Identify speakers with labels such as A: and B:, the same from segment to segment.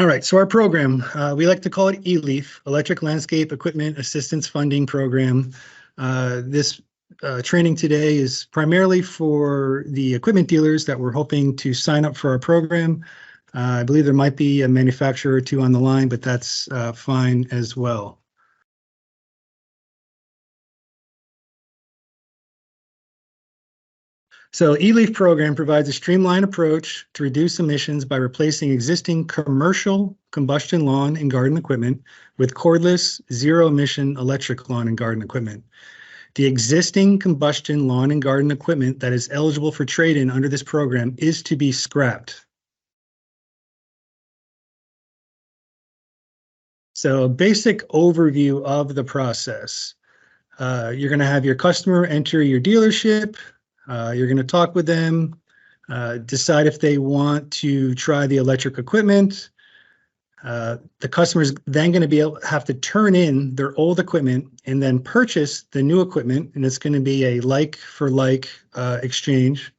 A: right, so our program, we like to call it ELEAF, Electric Landscape Equipment Assistance Funding Program. This training today is primarily for the equipment dealers that we're hoping to sign up for our program. I believe there might be a manufacturer or two on the line, but that's fine as well. So ELEAF program provides a streamlined approach to reduce emissions by replacing existing commercial combustion lawn and garden equipment with cordless, zero-emission electric lawn and garden equipment. The existing combustion lawn and garden equipment that is eligible for trade-in under this program is to be scrapped. So a basic overview of the process. You're going to have your customer enter your dealership. You're going to talk with them, decide if they want to try the electric equipment. The customer's then going to have to turn in their old equipment and then purchase the new equipment, and it's going to be a like for like exchange.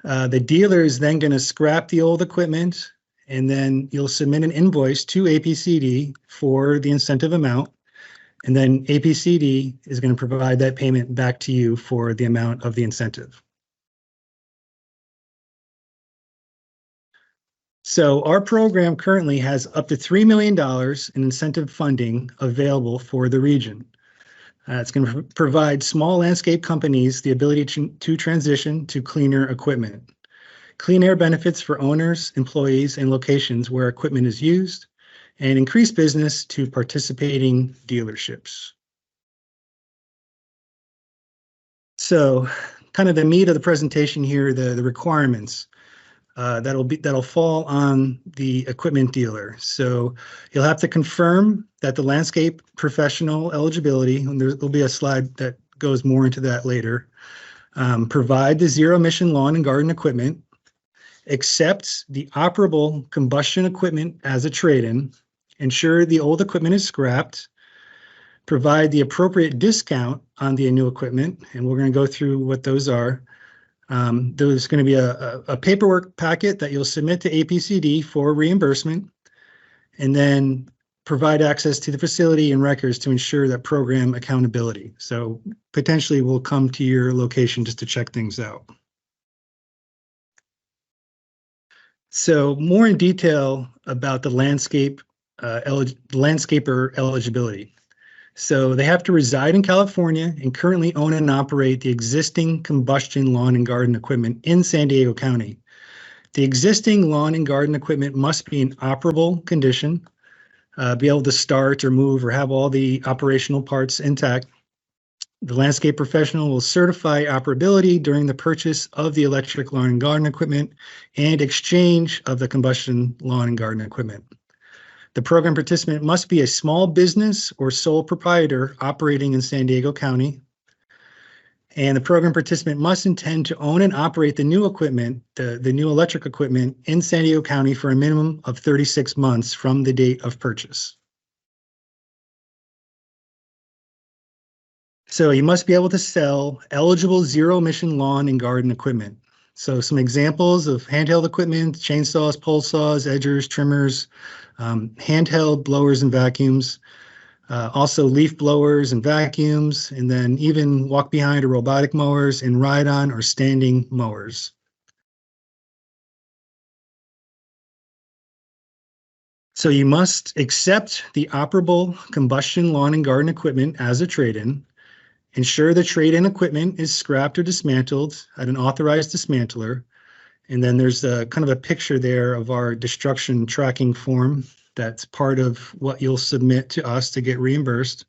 A: The dealer is then going to scrap the old equipment, and then you'll submit an invoice to APCD for the incentive amount, and then APCD is going to provide that payment back to you for the amount of the incentive. So our program currently has up to $3 million in incentive funding available for the region. It's going to provide small landscape companies the ability to transition to cleaner equipment. Clean air benefits for owners, employees, and locations where equipment is used, and increase business to participating dealerships. So kind of the meat of the presentation here, the requirements. That'll fall on the equipment dealer. So you'll have to confirm that the landscape professional eligibility, and there'll be a slide that goes more into that later. Provide the zero emission lawn and garden equipment, accept the operable combustion equipment as a trade-in, ensure the old equipment is scrapped, provide the appropriate discount on the new equipment, and we're going to go through what those are. There's going to be a paperwork packet that you'll submit to APCD for reimbursement, and then provide access to the facility and records to ensure that program accountability. So potentially we'll come to your location just to check things out. So more in detail about the landscaper eligibility. So they have to reside in California and currently own and operate the existing combustion lawn and garden equipment in San Diego County. The existing lawn and garden equipment must be in operable condition, be able to start or move or have all the operational parts intact. The landscape professional will certify operability during the purchase of the electric lawn and garden equipment and exchange of the combustion lawn and garden equipment. The program participant must be a small business or sole proprietor operating in San Diego County. And the program participant must intend to own and operate the new equipment, the new electric equipment in San Diego County for a minimum of 36 months from the date of purchase. So you must be able to sell eligible zero emission lawn and garden equipment. So some examples of handheld equipment: chainsaws, pole saws, edgers, trimmers, handheld blowers and vacuums, also leaf blowers and vacuums, and then even walk behind or robotic mowers and ride on or standing mowers. So you must accept the operable combustion lawn and garden equipment as a trade-in. Ensure the trade-in equipment is scrapped or dismantled at an authorized dismantler. And then there's kind of a picture there of our destruction tracking form. That's part of what you'll submit to us to get reimbursed.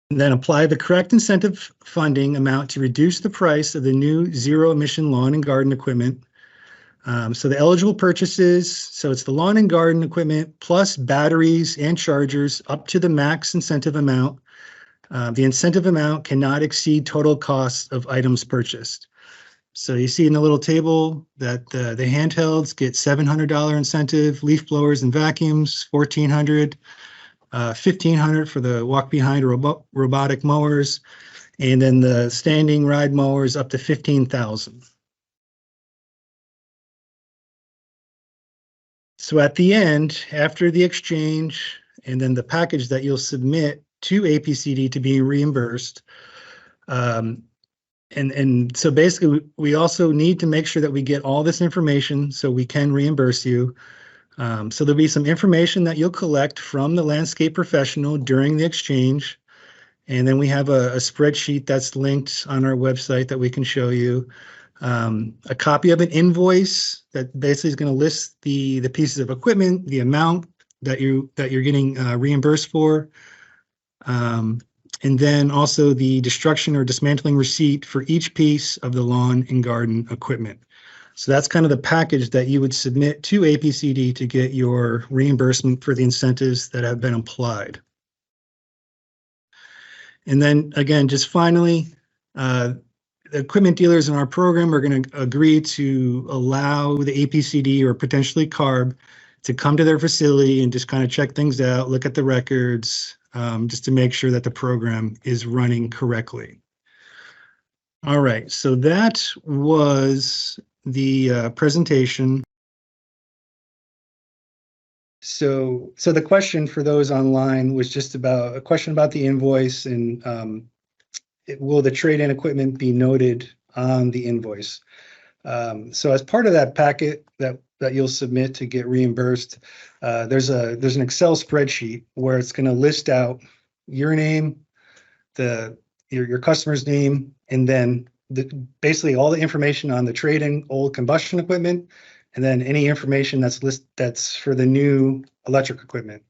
A: And then apply the correct incentive funding amount to reduce the price of the new zero emission lawn and garden equipment. So the eligible purchases, so it's the lawn and garden equipment plus batteries and chargers up to the max incentive amount. The incentive amount cannot exceed total cost of items purchased. So you see in the little table that the handhelds get $700 incentive, leaf blowers and vacuums, $1,400, $1,500 for the walk behind robotic mowers, and then the standing ride mowers up to $15,000. So at the end, after the exchange and then the package that you'll submit to APCD to be reimbursed, and so basically we also need to make sure that we get all this information so we can reimburse you. So there'll be some information that you'll collect from the landscape professional during the exchange. And then we have a spreadsheet that's linked on our website that we can show you. A copy of an invoice that basically is going to list the pieces of equipment, the amount that you're getting reimbursed for, and then also the destruction or dismantling receipt for each piece of the lawn and garden equipment. So that's kind of the package that you would submit to APCD to get your reimbursement for the incentives that have been applied. And then again, just finally, the equipment dealers in our program are going to agree to allow the APCD or potentially CARB to come to their facility and just kind of check things out, look at the records, just to make sure that the program is running correctly. All right, so that was the presentation. So the question for those online was just about a question about the invoice and will the trade-in equipment be noted on the invoice? So as part of that packet that you'll submit to get reimbursed, there's an Excel spreadsheet where it's going to list out your name, your customer's name, and then basically all the information on the trade-in old combustion equipment, and then any information that's for the new electric equipment.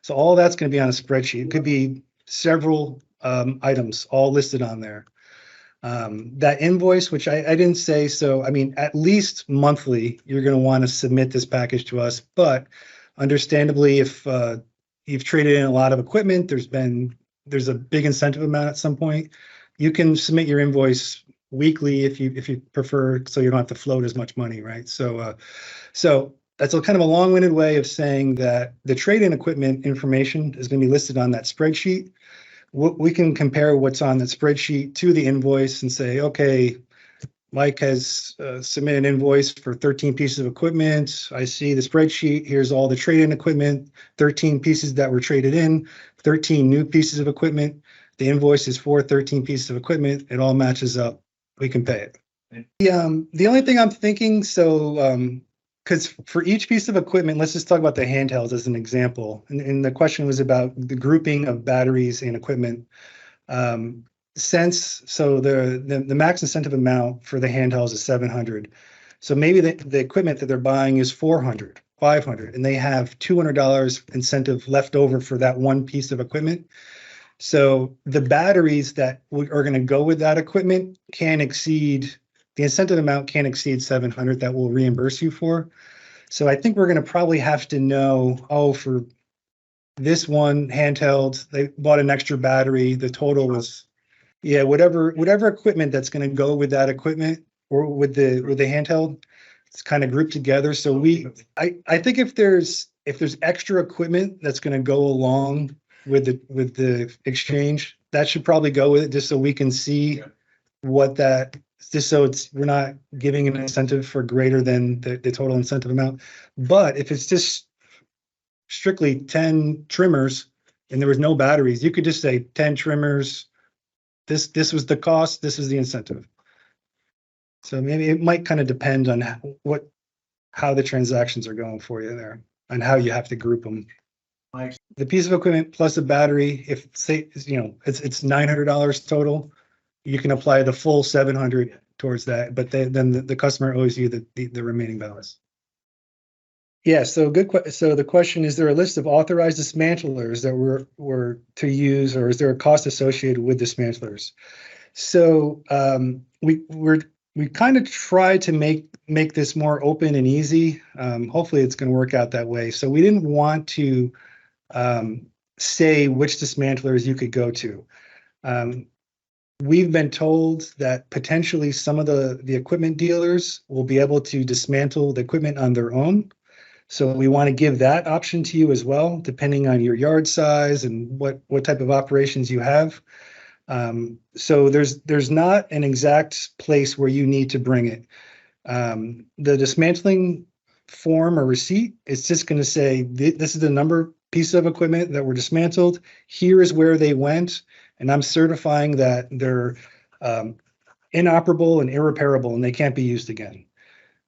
A: So all that's going to be on a spreadsheet. It could be several items all listed on there. That invoice, which I didn't say, so I mean, at least monthly, you're going to want to submit this package to us. But understandably, if you've traded in a lot of equipment, there's a big incentive amount at some point, you can submit your invoice weekly if you prefer, so you don't have to float as much money, right? So that's kind of a long-winded way of saying that the trade-in equipment information is going to be listed on that spreadsheet. We can compare what's on that spreadsheet to the invoice and say, okay, Mike has submitted an invoice for 13 pieces of equipment. I see the spreadsheet. Here's all the trade-in equipment, 13 pieces that were traded in, 13 new pieces of equipment. The invoice is for 13 pieces of equipment. It all matches up. We can pay it. The only thing I'm thinking, because for each piece of equipment, let's just talk about the handhelds as an example. And the question was about the grouping of batteries and equipment. The max incentive amount for the handhelds is $700. So maybe the equipment that they're buying is $400, $500, and they have $200 incentive left over for that one piece of equipment. So the batteries that are going to go with that equipment the incentive amount can't exceed $700 that we'll reimburse you for. So I think we're going to probably have to know, for this one handheld, they bought an extra battery. The total was, whatever equipment that's going to go with that equipment or with the handheld, it's kind of grouped together. So I think if there's extra equipment that's going to go along with the exchange, that should probably go with it, just so we can see what that, just so we're not giving an incentive for greater than the total incentive amount. But if it's just strictly 10 trimmers and there was no batteries, you could just say 10 trimmers, this was the cost, this is the incentive. So maybe it might kind of depend on how the transactions are going for you there and how you have to group them. The piece of equipment plus a battery, if say it's $900 total, you can apply the full $700 towards that, but then the customer owes you the remaining balance. Yeah, so so the question, is there a list of authorized dismantlers that were to use, or is there a cost associated with dismantlers? So we kind of try to make this more open and easy. Hopefully it's going to work out that way. So we didn't want to say which dismantlers you could go to. We've been told that potentially some of the equipment dealers will be able to dismantle the equipment on their own. So we want to give that option to you as well, depending on your yard size and what type of operations you have. So there's not an exact place where you need to bring it. The dismantling form or receipt. It's just going to say, this is the number piece of equipment that were dismantled. Here is where they went. And I'm certifying that they're inoperable and irreparable and they can't be used again.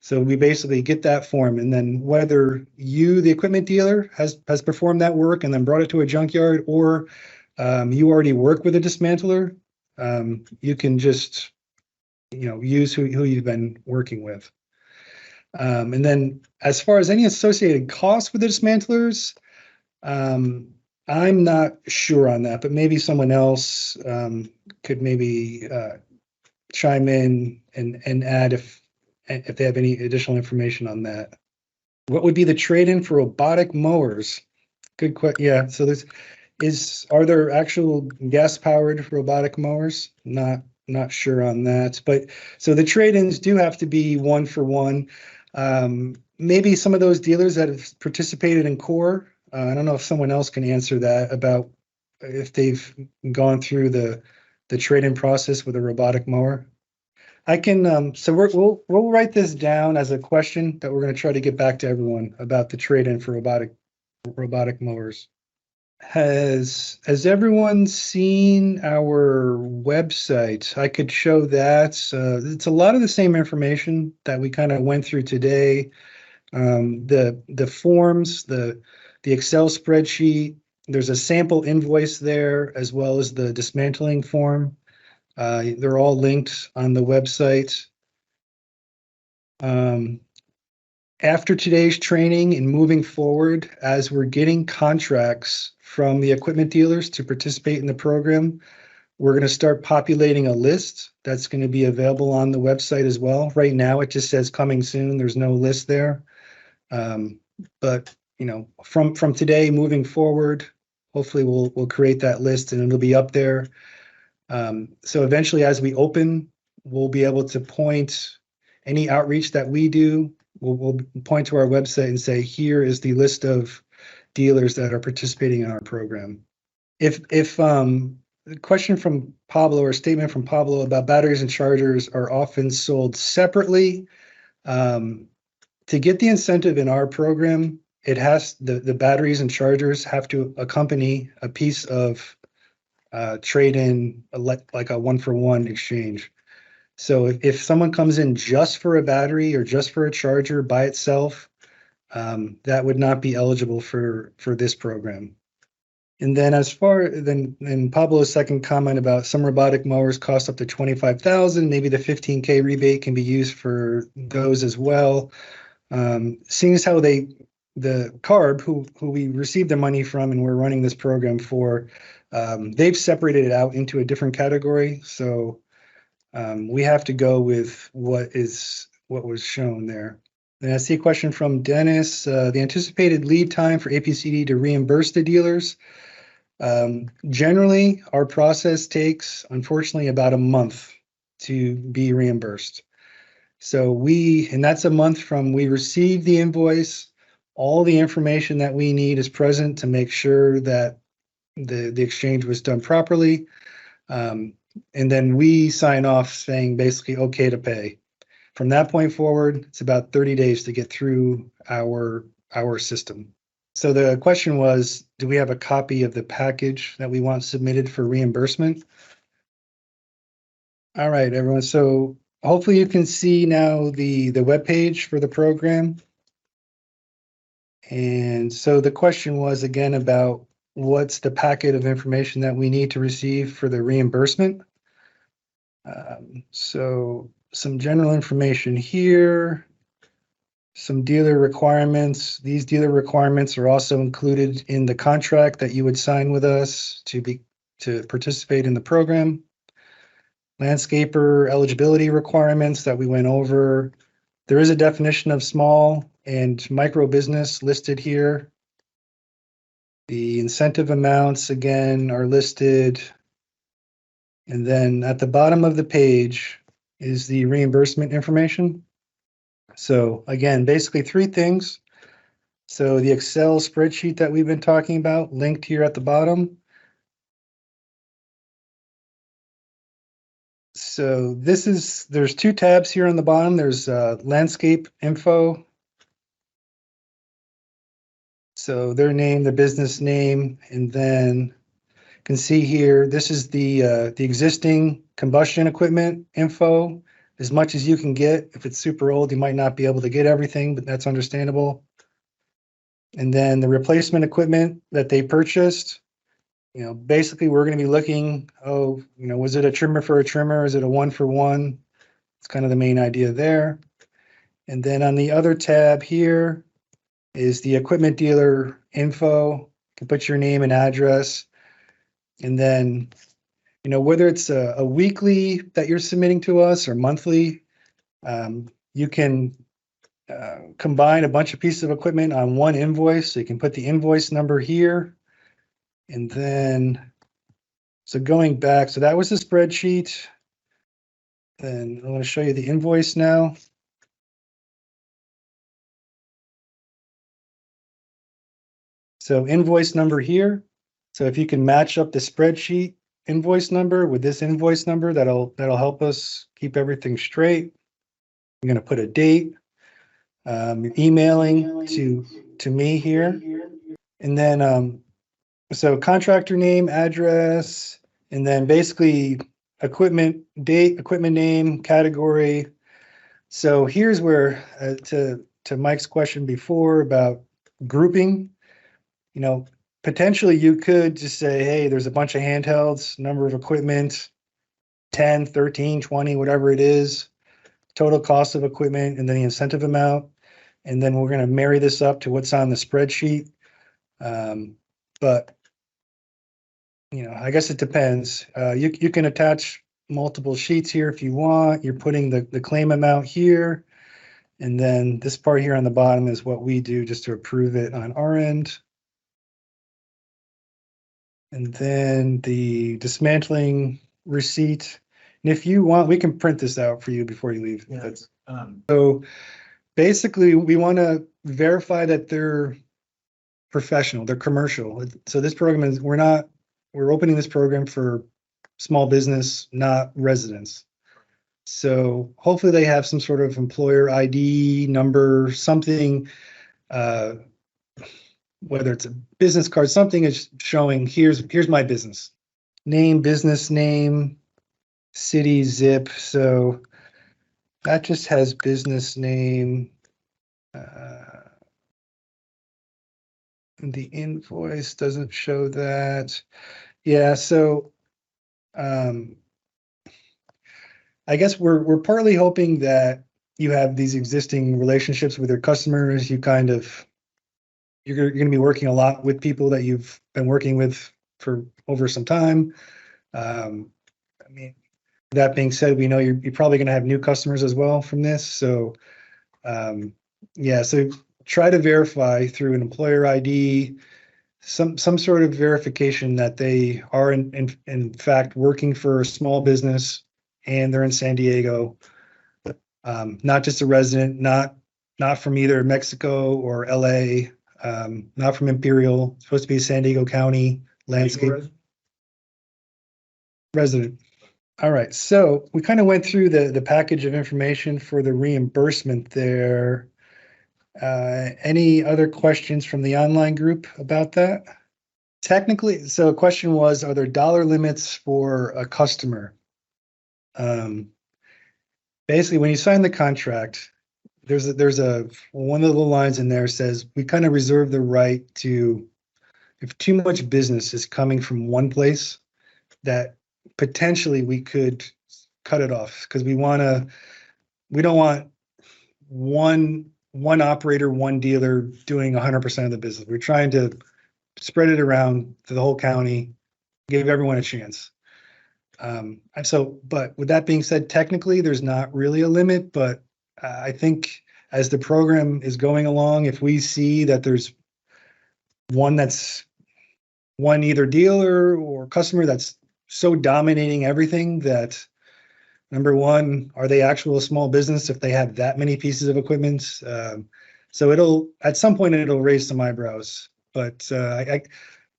A: So we basically get that form, and then whether you, the equipment dealer, has performed that work and then brought it to a junkyard, or you already work with a dismantler, you can just use who you've been working with. And then as far as any associated costs with the dismantlers, I'm not sure on that, but maybe someone else could maybe chime in and add if they have any additional information on that. What would be the trade-in for robotic mowers? Good question. Yeah, so are there actual gas-powered robotic mowers? Not sure on that, but so the trade-ins do have to be 1-for-1. Maybe some of those dealers that have participated in CORE, I don't know if someone else can answer that about if they've gone through the trade-in process with a robotic mower. I can, so we'll write this down as a question that we're going to try to get back to everyone about the trade-in for robotic mowers. Has everyone seen our website? I could show that. It's a lot of the same information that we kind of went through today. The forms, the Excel spreadsheet. There's a sample invoice there, as well as the dismantling form. They're all linked on the website. After today's training and moving forward, as we're getting contracts from the equipment dealers to participate in the program, we're going to start populating a list that's going to be available on the website as well. Right now, it just says coming soon. There's no list there. But from today moving forward, hopefully we'll create that list and it'll be up there. So eventually, as we open, we'll be able to point any outreach that we do. We'll point to our website and say, here is the list of dealers that are participating in our program. If a question from Pablo or a statement from Pablo about batteries and chargers are often sold separately, to get the incentive in our program, it has the batteries and chargers have to accompany a piece of trade-in, like a 1-for-1 exchange. So if someone comes in just for a battery or just for a charger by itself, that would not be eligible for this program. And then then Pablo's second comment about some robotic mowers cost up to $25,000, maybe the $15K rebate can be used for those as well. Seeing as how the CARB, who we received the money from and we're running this program for, they've separated it out into a different category. So we have to go with what was shown there. Then I see a question from Dennis. The anticipated lead time for APCD to reimburse the dealers. Generally, our process takes, unfortunately, about a month to be reimbursed. So and that's a month from we receive the invoice, all the information that we need is present to make sure that the exchange was done properly. And then we sign off saying basically okay to pay. From that point forward, it's about 30 days to get through our system. So the question was, do we have a copy of the package that we want submitted for reimbursement? All right, everyone. So hopefully you can see now the web page for the program. And so the question was again about what's the packet of information that we need to receive for the reimbursement. So some general information here, some dealer requirements. These dealer requirements are also included in the contract that you would sign with us to participate in the program. Landscaper eligibility requirements that we went over. There is a definition of small and micro business listed here. The incentive amounts, again, are listed. And then at the bottom of the page is the reimbursement information. So again, basically 3 things. So the Excel spreadsheet that we've been talking about, linked here at the bottom. So there's 2 tabs here on the bottom. There's landscape info So their name, the business name, and then you can see here, this is the existing combustion equipment info, as much as you can get. If it's super old, you might not be able to get everything, but that's understandable. And then the replacement equipment that they purchased, basically we're going to be looking, was it a trimmer for a trimmer? Is it a 1-for-1? It's kind of the main idea there. And then on the other tab here is the equipment dealer info. You can put your name and address. And then, whether it's a weekly that you're submitting to us or monthly, you can combine a bunch of pieces of equipment on one invoice. So you can put the invoice number here. And then, so going back, so that was the spreadsheet. Then I'm going to show you the invoice now. So invoice number here. So if you can match up the spreadsheet invoice number with this invoice number, that'll help us keep everything straight. I'm going to put a date. Emailing to me here. And then so contractor name, address, and then basically equipment date, equipment name, category. So here's where to Mike's question before about grouping, potentially you could just say, hey, there's a bunch of handhelds, number of equipment, 10, 13, 20, whatever it is, total cost of equipment, and then the incentive amount. And then we're going to marry this up to what's on the spreadsheet. But, I guess it depends. You can attach multiple sheets here if you want. You're putting the claim amount here. And then this part here on the bottom is what we do just to approve it on our end. And then the dismantling receipt. And if you want, we can print this out for you before you leave.
B: Yeah.
A: So basically, we want to verify that they're professional, they're commercial. So this program is, we're opening this program for small business, not residents. So hopefully they have some sort of employer ID number, something, whether it's a business card, something is showing here's my business name, business name, city, zip. So that just has business name. The invoice doesn't show that. Yeah, so I guess we're partly hoping that you have these existing relationships with your customers. You're going to be working a lot with people that you've been working with for over some time. That being said, we know you're probably going to have new customers as well from this. So yeah, so try to verify through an employer ID, some sort of verification that they are in fact working for a small business and they're in San Diego, not just a resident, not from either Mexico or LA, not from Imperial. It's supposed to be San Diego County landscape resident. All right, so we kind of went through the package of information for the reimbursement there. Any other questions from the online group about that? Technically, so a question was, are there dollar limits for a customer? Basically, when you sign the contract, there's one of the little lines in there says, we kind of reserve the right to, if too much business is coming from one place, that potentially we could cut it off, because we don't want one operator, one dealer doing 100% of the business. We're trying to spread it around to the whole county, give everyone a chance. But with that being said, technically there's not really a limit, but I think as the program is going along, if we see that there's one either dealer or customer that's so dominating everything that, number one, are they actual small business if they have that many pieces of equipment? So at some point it'll raise some eyebrows, but I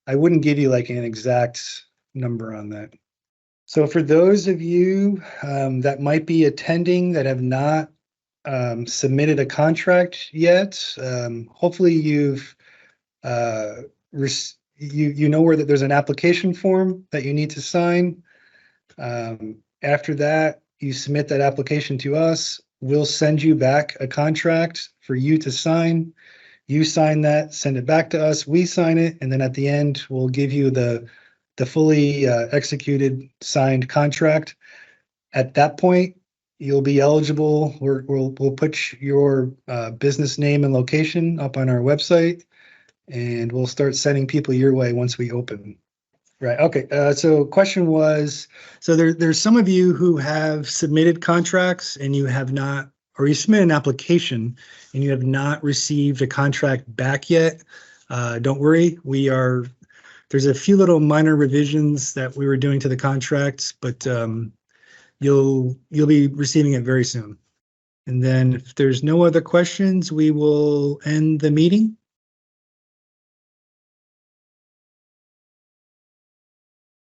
A: wouldn't give you like an exact number on that. So for those of you that might be attending that have not submitted a contract yet, hopefully you've You know where that there's an application form that you need to sign. After that, you submit that application to us. We'll send you back a contract for you to sign. You sign that, send it back to us, we sign it, and then at the end, we'll give you the fully executed signed contract. At that point, you'll be eligible. We'll put your business name and location up on our website, and we'll start sending people your way once we open. Right. Okay. So question was, so there's some of you who have submitted contracts and you have not, or you submit an application and you have not received a contract back yet. Don't worry. There's a few little minor revisions that we were doing to the contracts, but you'll be receiving it very soon. And then if there's no other questions, we will end the meeting.